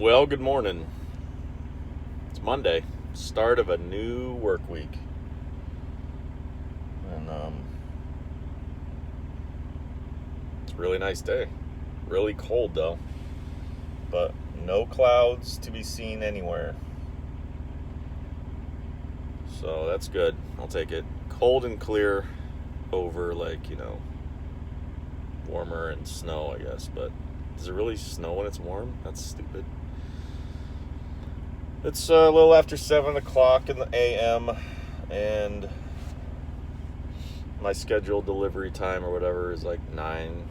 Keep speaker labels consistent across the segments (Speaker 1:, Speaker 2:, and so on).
Speaker 1: Well, good morning. It's Monday, start of a new work week. And it's a really nice day. Really cold though. But no clouds to be seen anywhere. So that's good. I'll take it. Cold and clear over warmer and snow, I guess. But does it really snow when it's warm? That's stupid. It's a little after 7 o'clock in the a.m. and my scheduled delivery time or whatever is like 9.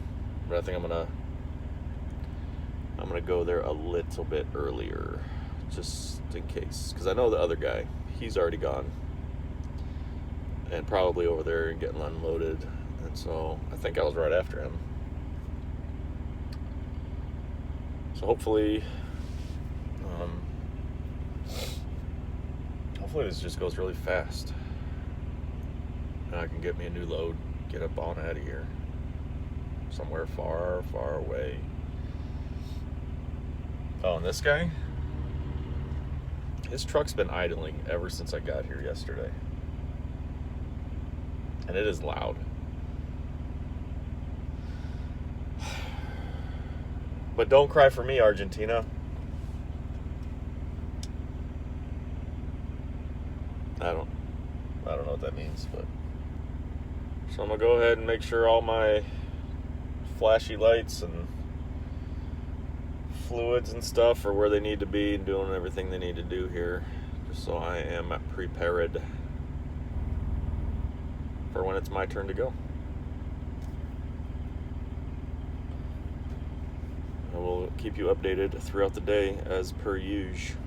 Speaker 1: But I think I'm gonna go there a little bit earlier, just in case, because I know the other guy, he's already gone and probably over there and getting unloaded, and so I think I was right after him. So hopefully this just goes really fast and I can get me a new load, get up on out of here somewhere far, far away. Oh, and this guy, his truck's been idling ever since I got here yesterday, and it is loud. But don't cry for me, Argentina. I don't know what that means, but so I'm gonna go ahead and make sure all my flashy lights and fluids and stuff are where they need to be and doing everything they need to do here, just so I am prepared for when it's my turn to go. I will keep you updated throughout the day as per usual.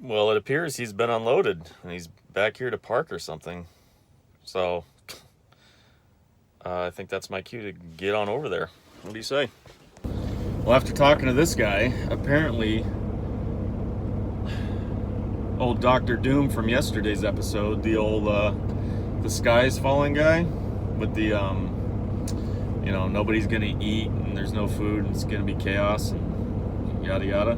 Speaker 1: Well, it appears he's been unloaded and he's back here to park or something. So I think that's my cue to get on over there. What do you say? Well, after talking to this guy, apparently old Dr. Doom from yesterday's episode, the old the sky is falling guy with the nobody's gonna eat and there's no food and it's gonna be chaos and yada yada.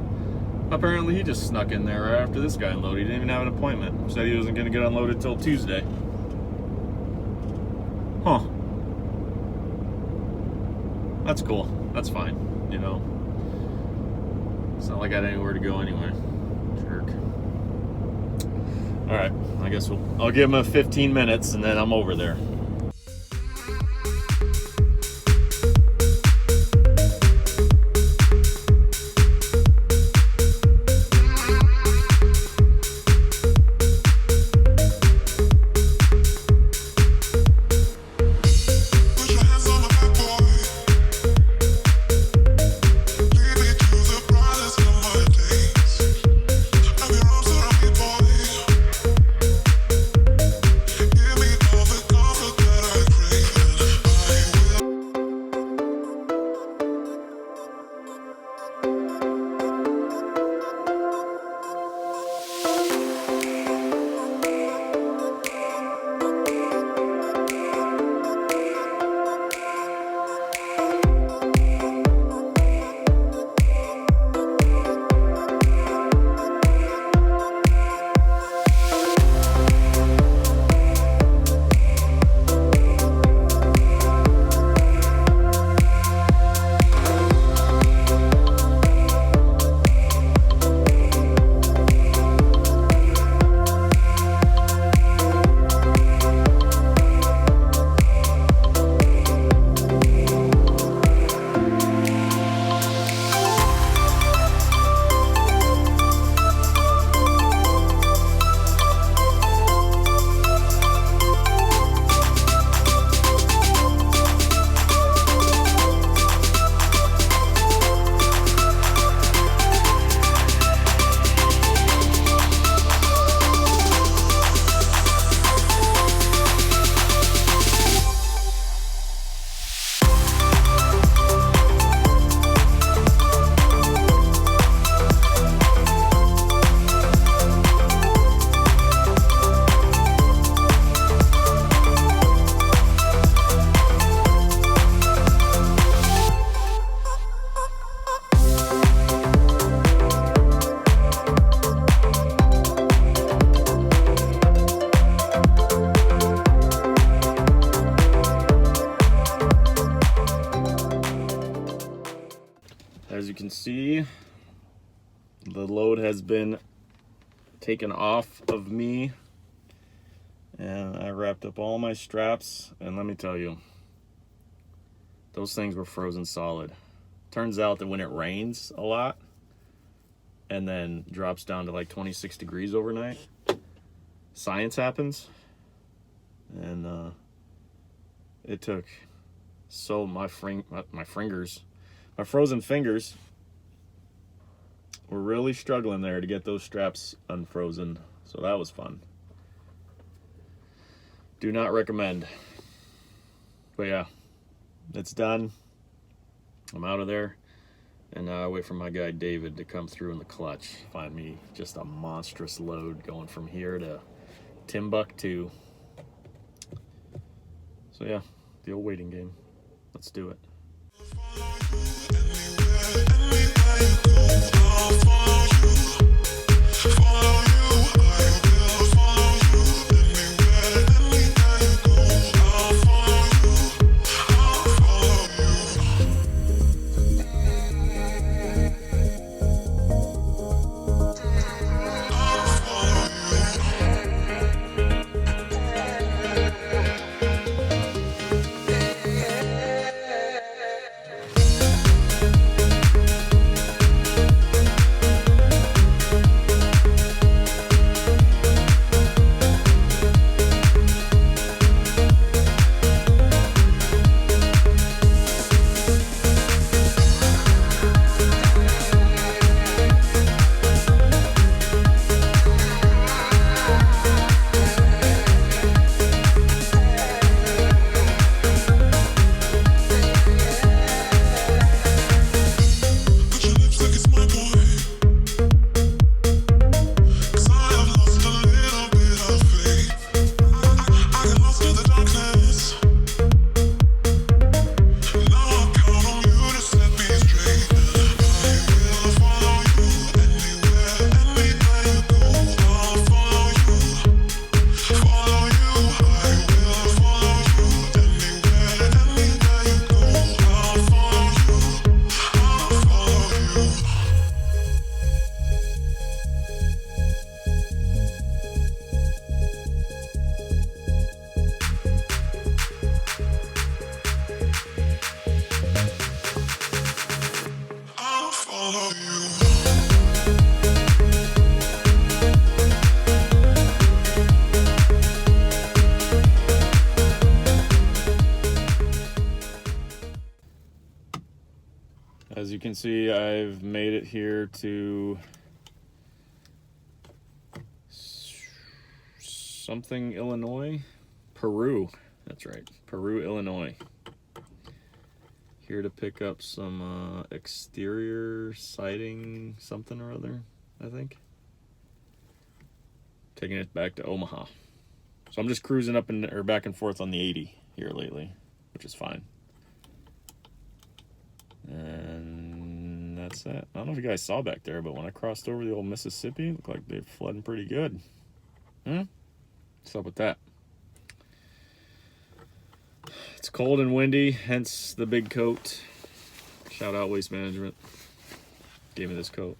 Speaker 1: Apparently he just snuck in there right after this guy unloaded. He didn't even have an appointment. Said he wasn't gonna get unloaded till Tuesday. Huh. That's cool. That's fine, It's not like I had anywhere to go anyway. Jerk. Alright, I guess I'll give him 15 minutes and then I'm over there. see, the load has been taken off of me, and I wrapped up all my straps, and let me tell you, those things were frozen solid. Turns out that when it rains a lot and then drops down to like 26 degrees overnight, science happens. And it took my frozen fingers were really struggling there to get those straps unfrozen. So that was fun. Do not recommend. But yeah, it's done. I'm out of there. And I wait for my guy David to come through in the clutch. Find me just a monstrous load going from here to Timbuktu. So yeah, the old waiting game. Let's do it. As you can see, I've made it here to something, Illinois? Peru. That's right. Peru, Illinois. Here to pick up some exterior siding something or other, I think. Taking it back to Omaha. So I'm just cruising up or back and forth on the 80 here lately, which is fine. And that's that. I don't know if you guys saw back there, but when I crossed over the old Mississippi, it looked like they're flooding pretty good. What's up with that? It's cold and windy, hence the big coat. Shout out Waste Management. Gave me this coat.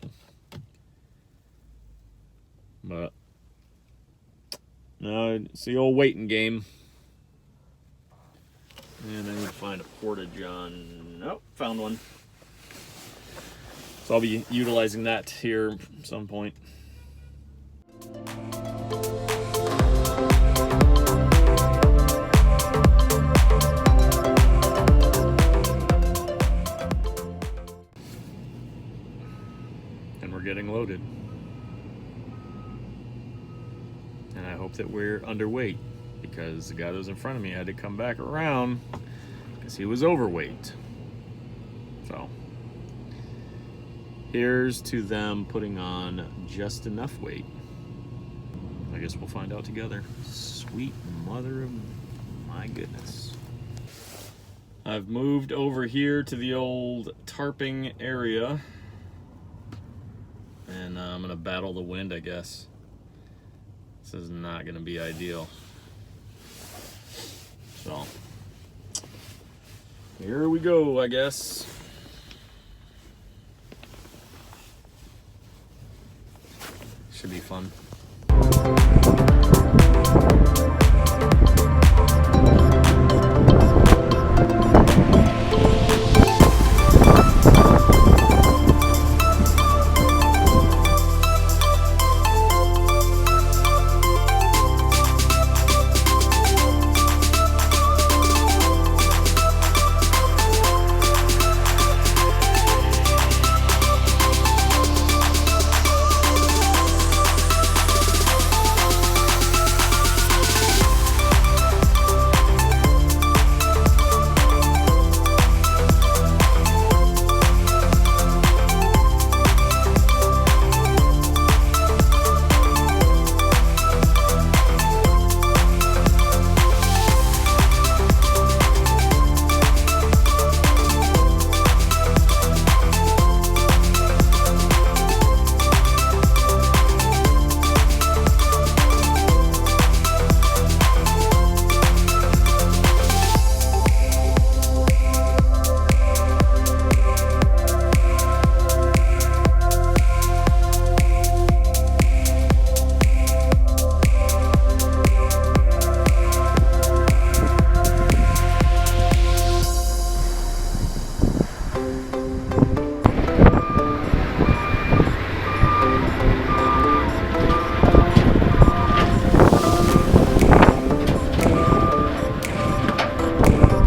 Speaker 1: But no, it's the old waiting game. And I need to find a portage on. Oh, found one. So I'll be utilizing that here at some point. And we're getting loaded. And I hope that we're underweight, because the guy that was in front of me had to come back around because he was overweight. So here's to them putting on just enough weight. I guess we'll find out together. Sweet mother of my goodness. I've moved over here to the old tarping area, and I'm gonna battle the wind, I guess. This is not gonna be ideal. So here we go, I guess. be fun.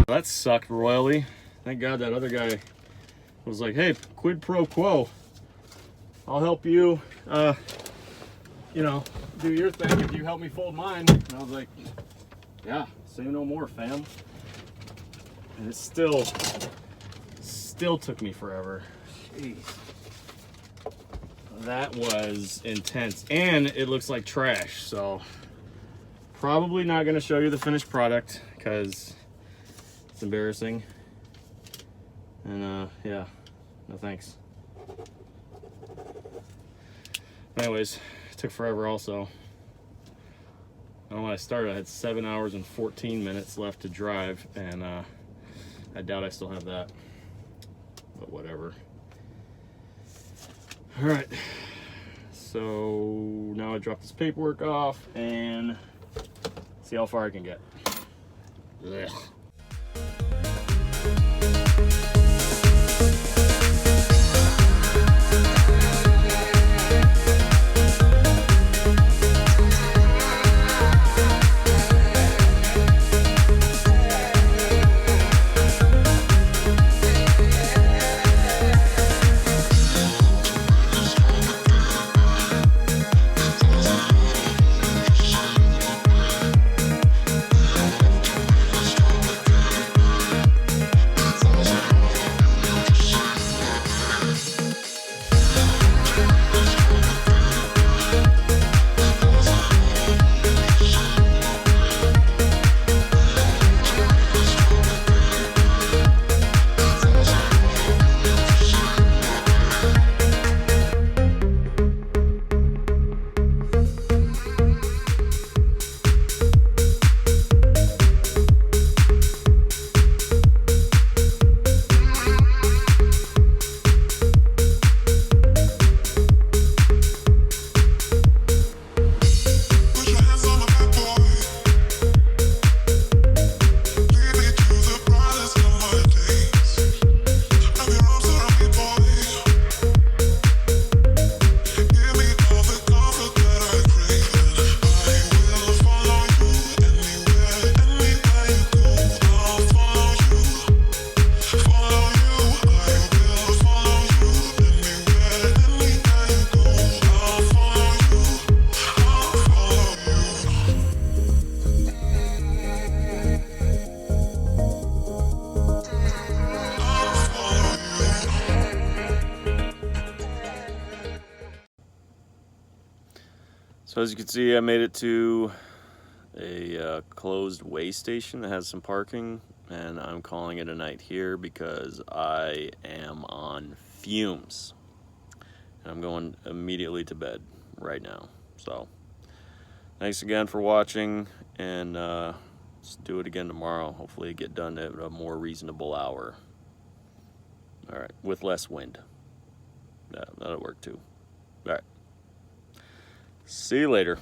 Speaker 1: That sucked royally. Thank God that other guy was like, hey, quid pro quo. I'll help you, you know, do your thing if you help me fold mine. And I was like, yeah, say no more, fam. And it still took me forever. Jeez. That was intense. And it looks like trash, so probably not gonna show you the finished product because it's embarrassing. And yeah, no thanks. Anyways, it took forever also. When I started, I had 7 hours and 14 minutes left to drive, and I doubt I still have that. But whatever. Alright. So now I drop this paperwork off and see how far I can get. Ugh. So as you can see, I made it to a closed way station that has some parking, and I'm calling it a night here because I am on fumes. And I'm going immediately to bed right now. So thanks again for watching, and let's do it again tomorrow. Hopefully get done at a more reasonable hour. All right, with less wind. Yeah, that'll work too. All right. See you later.